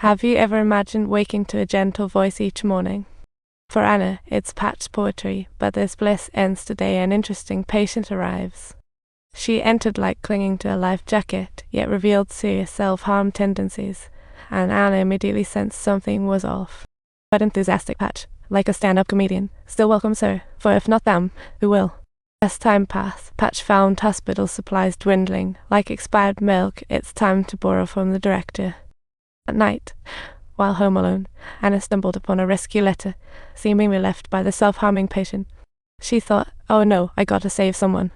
Have you ever imagined waking to a gentle voice each morning? For Anna, it's Patch's poetry, but this bliss ends today an interesting patient arrives. She entered like clinging to a life jacket, yet revealed serious self-harm tendencies, and Anna immediately sensed something was off. But enthusiastic Patch, like a stand-up comedian, still welcomes her, for if not them, who will? As time passed, Patch found hospital supplies dwindling. Like expired milk, it's time to borrow from the director. At night, while home alone, Anna stumbled upon a rescue letter, seemingly left by the self-harming patient. She thought, oh no, I gotta save someone.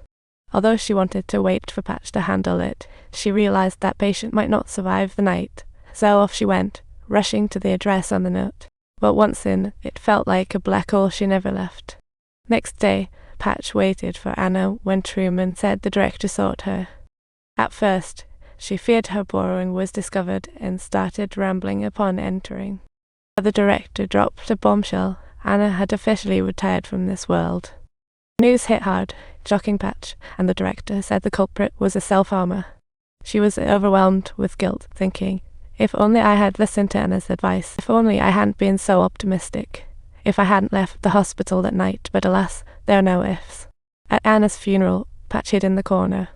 Although she wanted to wait for Patch to handle it, she realized that patient might not survive the night. So off she went, rushing to the address on the note. But once in, it felt like a black hole she never left. Next day, Patch waited for Anna when Truman said the director sought her. At first, she feared her borrowing was discovered and started rambling upon entering. The director dropped a bombshell. Anna had officially retired from this world. News hit hard, shocking Patch, and the director said the culprit was a self-harmer. She was overwhelmed with guilt, thinking, if only I had listened to Anna's advice, if only I hadn't been so optimistic, if I hadn't left the hospital that night, but alas, there are no ifs. At Anna's funeral, Patch hid in the corner.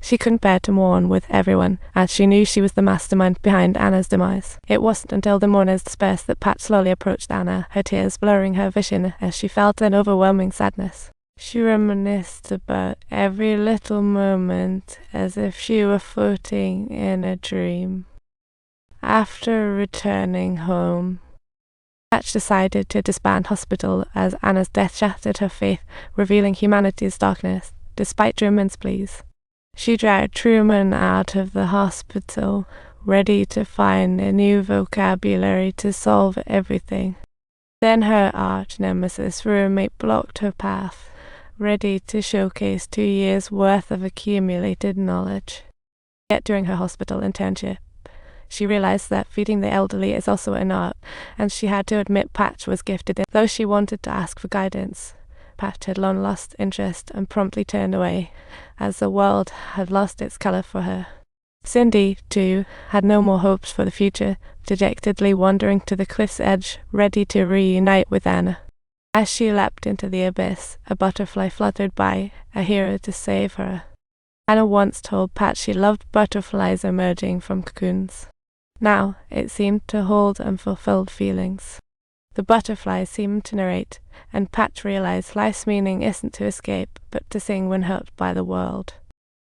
She couldn't bear to mourn with everyone, as she knew she was the mastermind behind Anna's demise. It wasn't until the mourners dispersed that Patch slowly approached Anna, her tears blurring her vision as she felt an overwhelming sadness. She reminisced about every little moment as if she were floating in a dream. After returning home, Patch decided to disband hospital as Anna's death shattered her faith, revealing humanity's darkness, despite Truman's pleas. She dragged Truman out of the hospital, ready to find a new vocabulary to solve everything. Then her arch-nemesis roommate blocked her path, ready to showcase 2 years' worth of accumulated knowledge. Yet during her hospital internship, she realized that feeding the elderly is also an art, and she had to admit Patch was gifted. Though she wanted to ask for guidance, Patch had long lost interest and promptly turned away, as the world had lost its color for her. Cindy, too, had no more hopes for the future, dejectedly wandering to the cliff's edge, ready to reunite with Anna. As she leapt into the abyss, a butterfly fluttered by, a hero to save her. Anna once told Patch she loved butterflies emerging from cocoons. Now it seemed to hold unfulfilled feelings. The butterfly seemed to narrate, and Patch realized life's meaning isn't to escape, but to sing when helped by the world.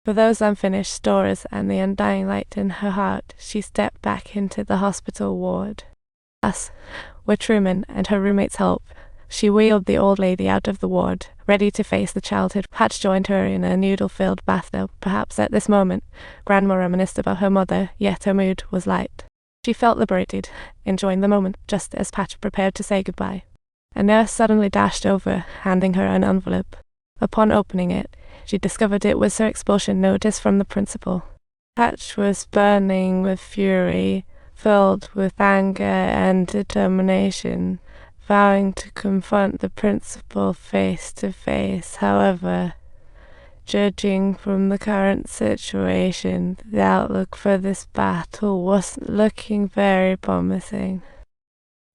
For those unfinished stories and the undying light in her heart, she stepped back into the hospital ward. Thus, with Truman and her roommate's help, she wheeled the old lady out of the ward, ready to face the childhood. Patch joined her in a noodle-filled bathtub. Perhaps at this moment, Grandma reminisced about her mother, yet her mood was light. She felt liberated, enjoying the moment just as Patch prepared to say goodbye. A nurse suddenly dashed over, handing her an envelope. Upon opening it, she discovered it was her expulsion notice from the principal. Patch was burning with fury, filled with anger and determination, vowing to confront the principal face to face. However, judging from the current situation, the outlook for this battle wasn't looking very promising.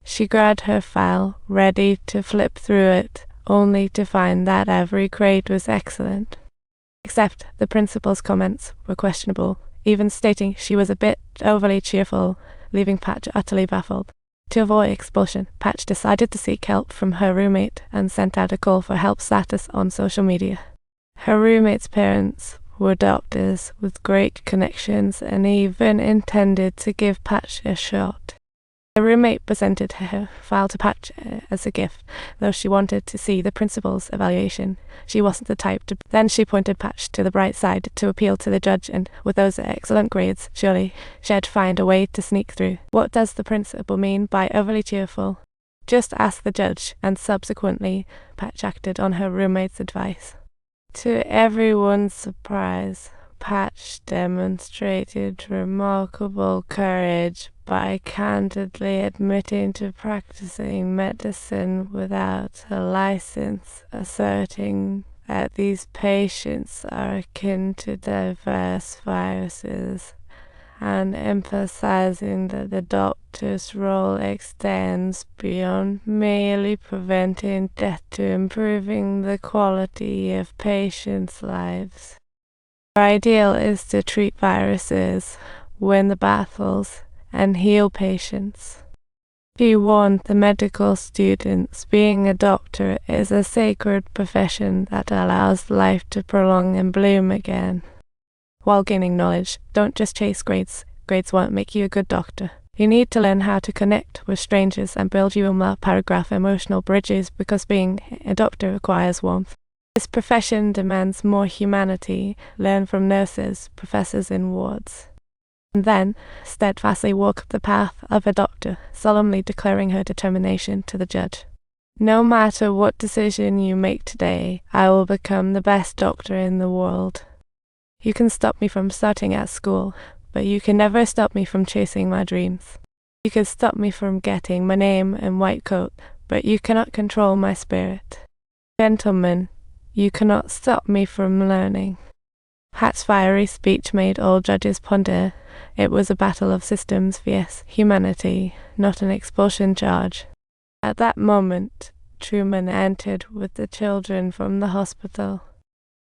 She grabbed her file, ready to flip through it, only to find that every grade was excellent. Except the principal's comments were questionable, even stating she was a bit overly cheerful, leaving Patch utterly baffled. To avoid expulsion, Patch decided to seek help from her roommate and sent out a call for help status on social media. Her roommate's parents were doctors with great connections and even intended to give Patch a shot. The roommate presented her file to Patch as a gift, though she wanted to see the principal's evaluation. She wasn't the type to. Then she pointed Patch to the bright side to appeal to the judge, and with those excellent grades, surely she'd find a way to sneak through. What does the principal mean by overly cheerful? Just ask the judge, and subsequently, Patch acted on her roommate's advice. To everyone's surprise, Patch demonstrated remarkable courage by candidly admitting to practicing medicine without a license, asserting that these patients are akin to diverse viruses and emphasizing that the doctor's role extends beyond merely preventing death to improving the quality of patients' lives. Our ideal is to treat viruses, win the battles, and heal patients. She warned the medical students being a doctor is a sacred profession that allows life to prolong and bloom again. While gaining knowledge, don't just chase grades. Grades won't make you a good doctor. You need to learn how to connect with strangers and build your paragraph emotional bridges, because being a doctor requires warmth. This profession demands more humanity. Learn from nurses, professors in wards. And then steadfastly walk the path of a doctor, solemnly declaring her determination to the judge. No matter what decision you make today, I will become the best doctor in the world. You can stop me from starting at school, but you can never stop me from chasing my dreams. You can stop me from getting my name and white coat, but you cannot control my spirit. Gentlemen, you cannot stop me from learning. Pat's fiery speech made all judges ponder. It was a battle of systems vs humanity, not an expulsion charge. At that moment, Truman entered with the children from the hospital.